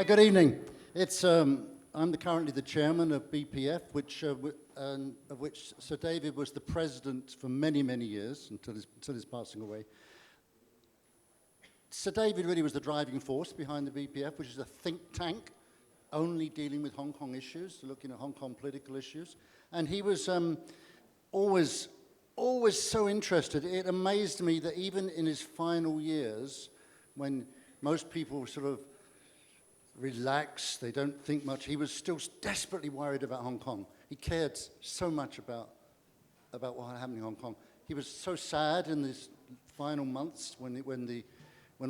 Good evening. I'm currently the chairman of BPF, of which Sir David was the president for many, many years until his passing away. Sir David really was the driving force behind the BPF, which is a think tank only dealing with Hong Kong issues, looking at Hong Kong political issues. And he was always so interested. It amazed me that even in his final years, when most people were sort of relaxed, they don't think much, he was still desperately worried about Hong Kong. He cared so much about what happened in Hong Kong. He was so sad in these final months when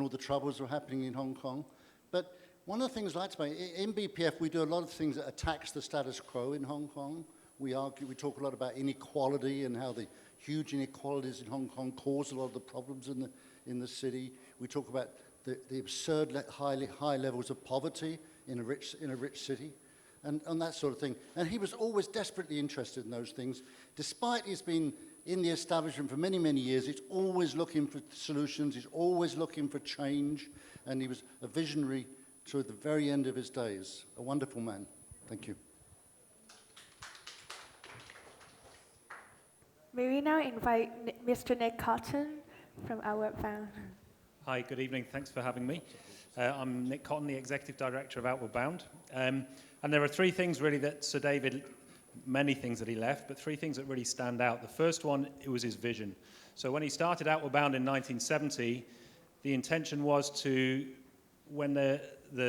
all the troubles were happening in Hong Kong. But one of the things I like to say, in BPF, we do a lot of things that attacks the status quo in Hong Kong. We talk a lot about inequality and how the huge inequalities in Hong Kong cause a lot of the problems in the city. We talk about the absurd high levels of poverty in a rich city, and that sort of thing. And he was always desperately interested in those things. Despite he's been in the establishment for many, many years, he's always looking for solutions, he's always looking for change, and he was a visionary to the very end of his days. A wonderful man. Thank you. May we now invite Mr. Nick Cotton from Outward Bound. Hi, good evening. Thanks for having me. I'm Nick Cotton, the Executive Director of Outward Bound. And there are three things really that Sir David, many things that he left, but three things that really stand out. The first one, it was his vision. So when he started Outward Bound in 1970, the intention was to, when the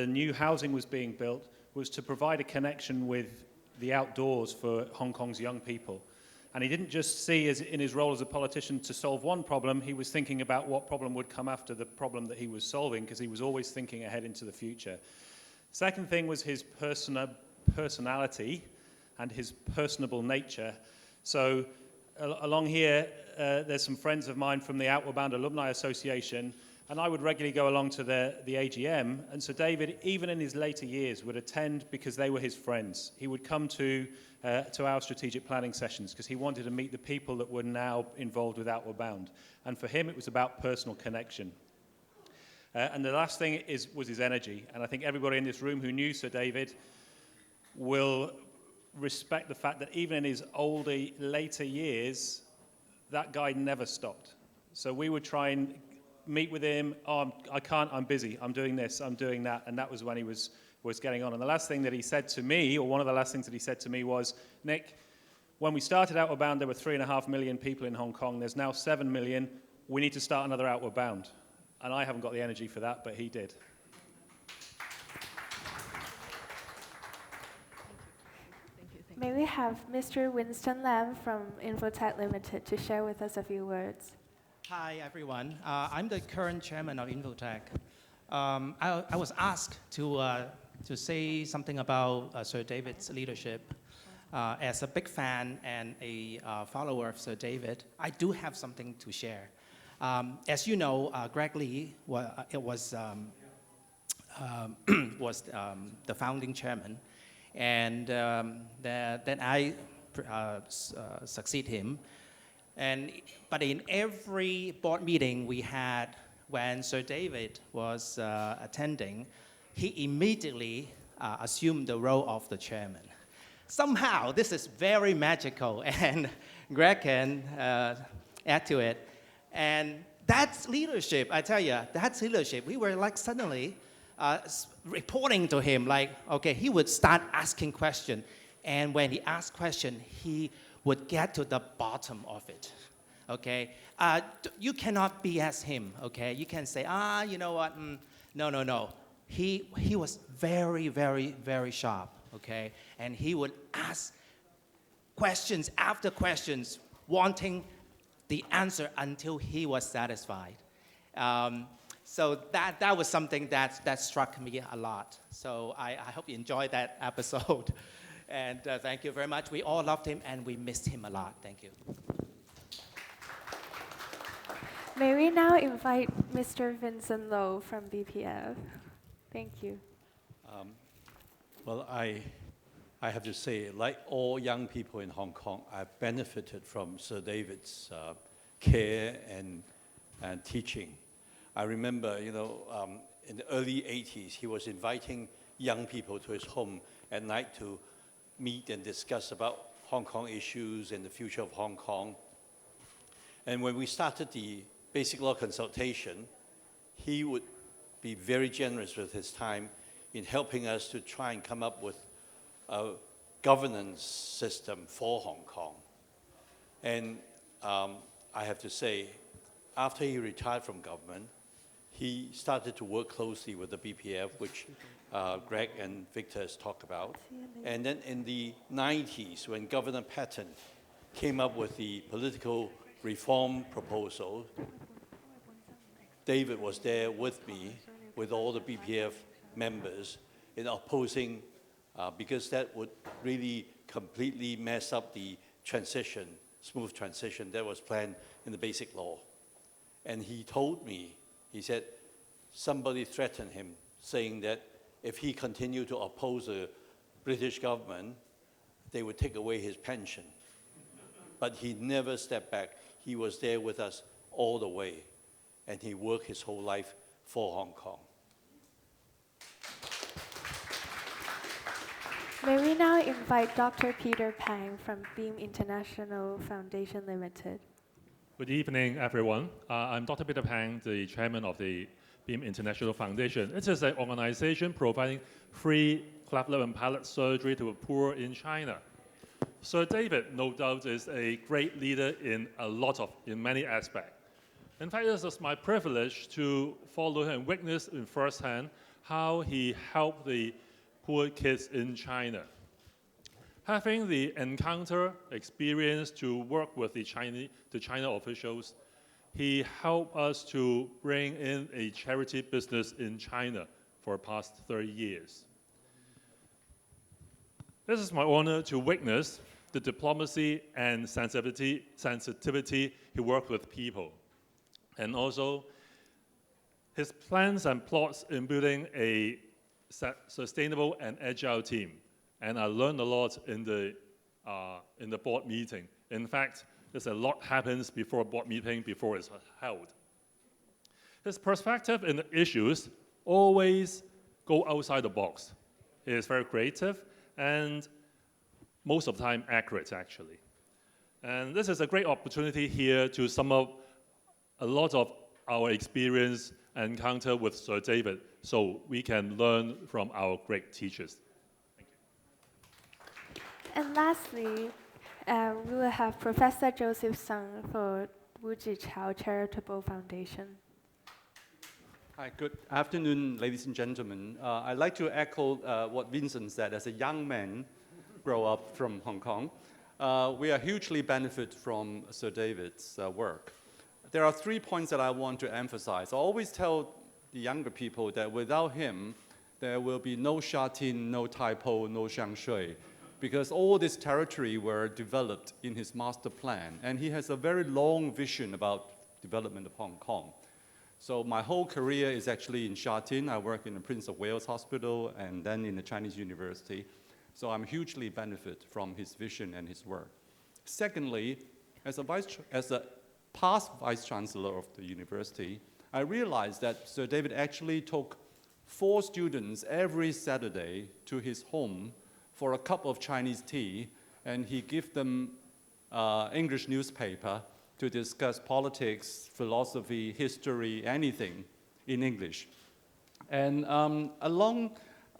new housing was being built, was to provide a connection with the outdoors for Hong Kong's young people. And he didn't just see in his role as a politician to solve one problem, he was thinking about what problem would come after the problem that he was solving, because he was always thinking ahead into the future. Second thing was his personality and his personable nature. So along here, there's some friends of mine from the Outward Bound Alumni Association, and I would regularly go along to the AGM, and so David, even in his later years, would attend because they were his friends. He would come to our strategic planning sessions because he wanted to meet the people that were now involved with Outward Bound. And for him, it was about personal connection. And the last thing was his energy. And I think everybody in this room who knew Sir David will respect the fact that even in his later years, that guy never stopped. So we would try and meet with him. Oh, I can't, I'm busy, I'm doing this, I'm doing that. And that was when he was getting on. And the last thing that he said to me, or one of the last things that he said to me was, Nick, when we started Outward Bound, there were 3.5 million people in Hong Kong. There's now 7 million. We need to start another Outward Bound. And I haven't got the energy for that, but he did. May we have Mr. Winston Lam from Infotech Limited to share with us a few words. Hi, everyone. I'm the current chairman of Infotech. I was asked to say something about Sir David's leadership. As a big fan and a follower of Sir David, I do have something to share. As you know, Greg Lee was the founding chairman, and then I succeed him. But in every board meeting we had when Sir David was attending, he immediately assumed the role of the chairman. Somehow, this is very magical, and Greg can add to it. And that's leadership, I tell you, that's leadership. We were like suddenly reporting to him, like, okay, he would start asking questions. And when he asked questions, he would get to the bottom of it, okay? You cannot BS him, okay? You can say, you know what, no. He was very, very, very sharp, okay? And he would ask questions after questions, wanting the answer until he was satisfied. So that was something that struck me a lot. So I hope you enjoyed that episode. And thank you very much. We all loved him and we missed him a lot. Thank you. May we now invite Mr. Vincent Low from BPF. Thank you. Well, I have to say, like all young people in Hong Kong, I benefited from Sir David's care and teaching. I remember, in the early 80s, he was inviting young people to his home at night to meet and discuss about Hong Kong issues and the future of Hong Kong. And when we started the basic law consultation, he would be very generous with his time in helping us to try and come up with a governance system for Hong Kong. And I have to say, after he retired from government, he started to work closely with the BPF, which Greg and Victor has talked about. And then in the 90s, when Governor Patton came up with the political reform proposal, David was there with me, with all the BPF members, in opposing, because that would really completely mess up the transition, smooth transition that was planned in the basic law. And he told me, he said, somebody threatened him, saying that if he continued to oppose the British government, they would take away his pension. But he never stepped back. He was there with us all the way, and he worked his whole life for Hong Kong. May we now invite Dr. Peter Pang from Beam International Foundation Limited. Good evening, everyone. I'm Dr. Peter Pang, the chairman of the Beam International Foundation. It is an organization providing free cleft lip and palate surgery to the poor in China. Sir David, no doubt, is a great leader in many aspects. In fact, it is my privilege to follow him and witness in firsthand how he helped the poor kids in China. Having the encounter experience to work with the China officials, he helped us to bring in a charity business in China for the past 30 years. This is my honor to witness the diplomacy and sensitivity he worked with people, and also his plans and plots in building a sustainable and agile team. And I learned a lot in the board meeting. In fact, there's a lot happens before a board meeting before it's held. His perspective in the issues always go outside the box. He is very creative and most of the time accurate, actually. And this is a great opportunity here to sum up a lot of our experience and encounter with Sir David, so we can learn from our great teachers. Thank you. And lastly, we will have Professor Joseph Sung for Wu Zhiqiao Charitable Foundation. Hi, good afternoon, ladies and gentlemen. I'd like to echo what Vincent said. As a young man, grow up from Hong Kong, we are hugely benefit from Sir David's work. There are 3 points that I want to emphasize. I always tell the younger people that without him, there will be no Sha Tin, no Tai Po, no Xiangshui, because all this territory were developed in his master plan, and he has a very long vision about development of Hong Kong. So my whole career is actually in Sha Tin. I work in the Prince of Wales Hospital and then in the Chinese University. So I'm hugely benefit from his vision and his work. Secondly, as a past Vice Chancellor of the university, I realized that Sir David actually took 4 students every Saturday to his home for a cup of Chinese tea, and he gave them English newspaper to discuss politics, philosophy, history, anything in English. And along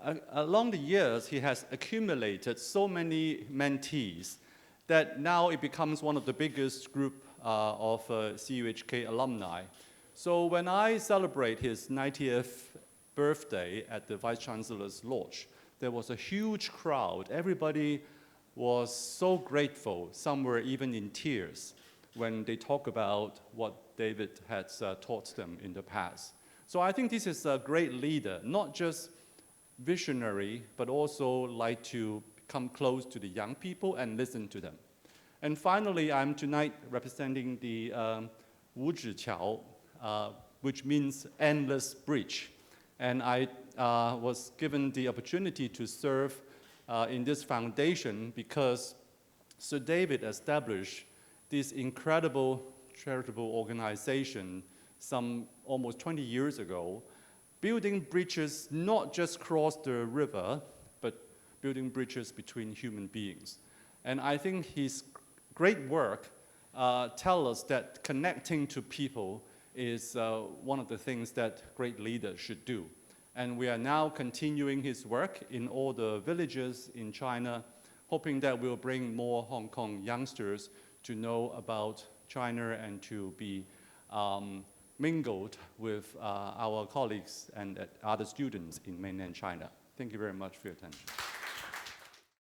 the years, he has accumulated so many mentees that now it becomes one of the biggest group of CUHK alumni. So when I celebrate his 90th birthday at the Vice Chancellor's Lodge, there was a huge crowd. Everybody was so grateful. Some were even in tears when they talk about what David has taught them in the past. So I think this is a great leader, not just visionary, but also like to come close to the young people and listen to them. And finally, I'm tonight representing the Wu Zhiqiao, which means endless bridge. And I was given the opportunity to serve in this foundation because Sir David established this incredible charitable organization some almost 20 years ago building bridges not just across the river, but building bridges between human beings. And I think his great work tells us that connecting to people is one of the things that great leaders should do. And we are now continuing his work in all the villages in China, hoping that we'll bring more Hong Kong youngsters to know about China and to be mingled with our colleagues and other students in mainland China. Thank you very much for your attention.